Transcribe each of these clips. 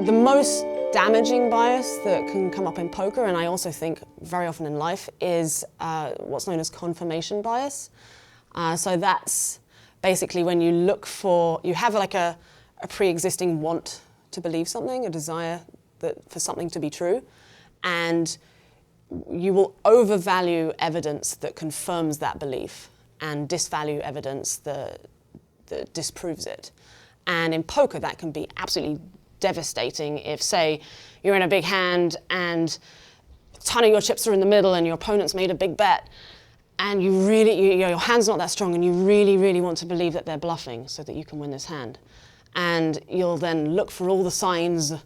The most damaging bias that can come up in poker, and I also think very often in life, is what's known as confirmation bias. So that's basically when you look for, you have like a pre-existing want to believe something, a desire for something to be true, and you will overvalue evidence that confirms that belief and disvalue evidence that disproves it. And in poker, that can be absolutely devastating if, say, you're in a big hand and a ton of your chips are in the middle and your opponent's made a big bet, and your hand's not that strong and you really, really want to believe that they're bluffing so that you can win this hand. And you'll then look for all the signs, oh,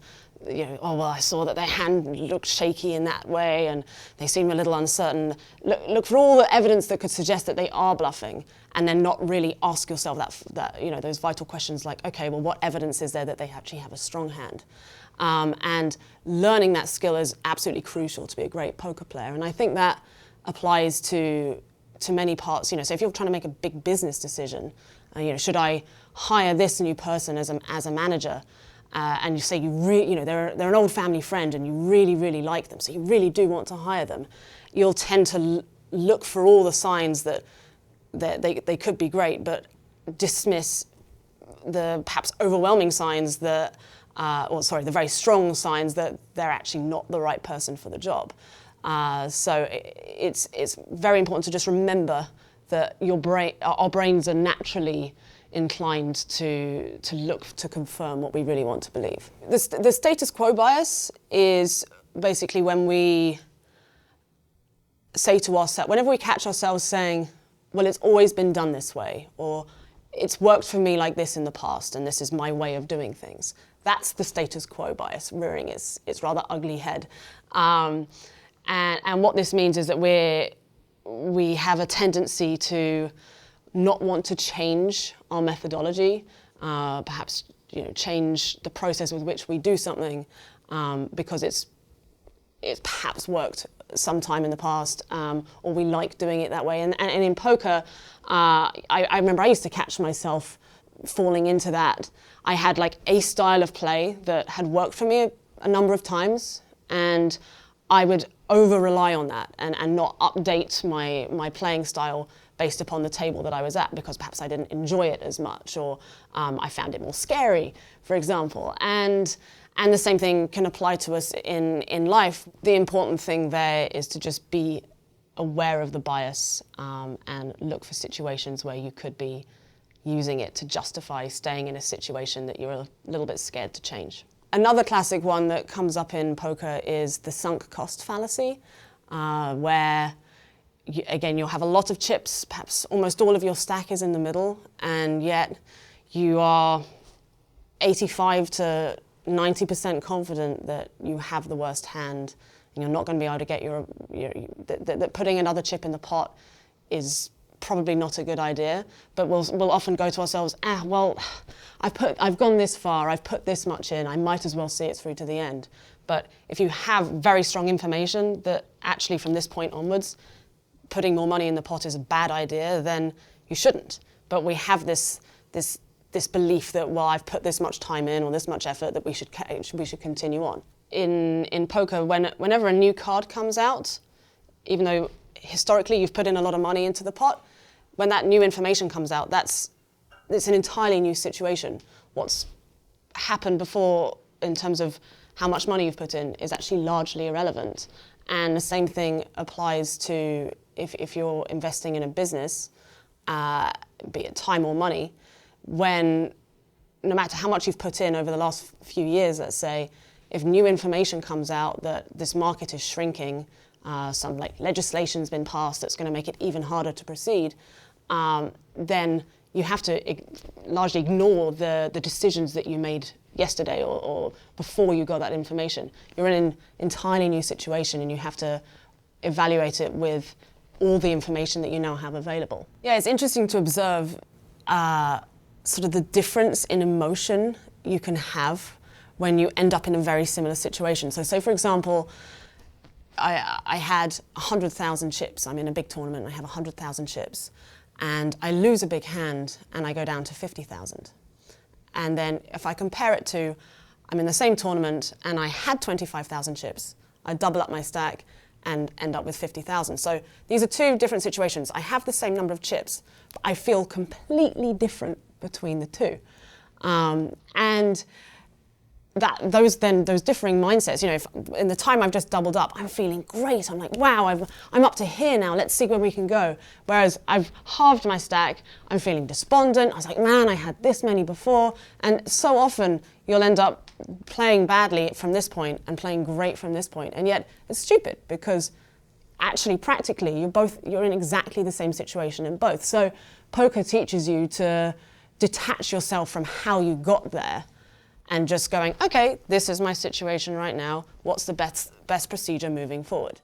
well, I saw that their hand looked shaky in that way and they seem a little uncertain. Look for all the evidence that could suggest that they are bluffing, and then not really ask yourself those vital questions like, okay, well, what evidence is there that they actually have a strong hand? And learning that skill is absolutely crucial to be a great poker player. And I think that applies to many parts. So if you're trying to make a big business decision, should I hire this new person as a manager? And you say they're an old family friend and you really, really like them, so you really do want to hire them. You'll tend to look for all the signs that they could be great, but dismiss the perhaps overwhelming signs the very strong signs that they're actually not the right person for the job. So it's very important to just remember that our brains are naturally inclined to look to confirm what we really want to believe. The status quo bias is basically when we say to ourselves, whenever we catch ourselves saying, well, it's always been done this way, or it's worked for me like this in the past and this is my way of doing things. That's the status quo bias rearing its rather ugly head. And what this means is that we have a tendency to not want to change our methodology, perhaps change the process with which we do something because it's perhaps worked sometime in the past, or we like doing it that way. And in poker, I remember I used to catch myself falling into that. I had like a style of play that had worked for me a number of times, and I would over-rely on that and not update my playing style based upon the table that I was at, because perhaps I didn't enjoy it as much, or I found it more scary, for example. And the same thing can apply to us in life. The important thing there is to just be aware of the bias and look for situations where you could be using it to justify staying in a situation that you're a little bit scared to change. Another classic one that comes up in poker is the sunk cost fallacy, where you'll have a lot of chips, perhaps almost all of your stack is in the middle, and yet you are 85 to 90% confident that you have the worst hand and you're not going to be able to get that putting another chip in the pot is probably not a good idea. But we'll often go to ourselves, well, I've gone this far, I've put this much in, I might as well see it through to the end. But if you have very strong information that actually from this point onwards, putting more money in the pot is a bad idea, then you shouldn't. But we have this belief that, well, I've put this much time in or this much effort that we should continue on. In poker, whenever a new card comes out, even though historically you've put in a lot of money into the pot, when that new information comes out, it's an entirely new situation. What's happened before in terms of how much money you've put in is actually largely irrelevant. And the same thing applies to if you're investing in a business, be it time or money, when no matter how much you've put in over the last few years, let's say, if new information comes out that this market is shrinking, some like legislation's been passed that's going to make it even harder to proceed, then you have to largely ignore the decisions that you made yesterday or before you got that information. You're in an entirely new situation and you have to evaluate it with all the information that you now have available. Yeah, it's interesting to observe sort of the difference in emotion you can have when you end up in a very similar situation. So say, for example, I had 100,000 chips. I'm in a big tournament, I have 100,000 chips, and I lose a big hand and I go down to 50,000. And then if I compare it to, I'm in the same tournament and I had 25,000 chips. I double up my stack and end up with 50,000. So these are two different situations. I have the same number of chips, but I feel completely different between the two. And those differing mindsets, you know, if in the time I've just doubled up, I'm feeling great. I'm like, wow, I'm up to here now. Let's see where we can go. Whereas I've halved my stack, I'm feeling despondent. I was like, man, I had this many before. And so often you'll end up playing badly from this point and playing great from this point. And yet it's stupid because actually practically you're in exactly the same situation in both. So poker teaches you to detach yourself from how you got there and just going, okay, this is my situation right now. What's the best procedure moving forward?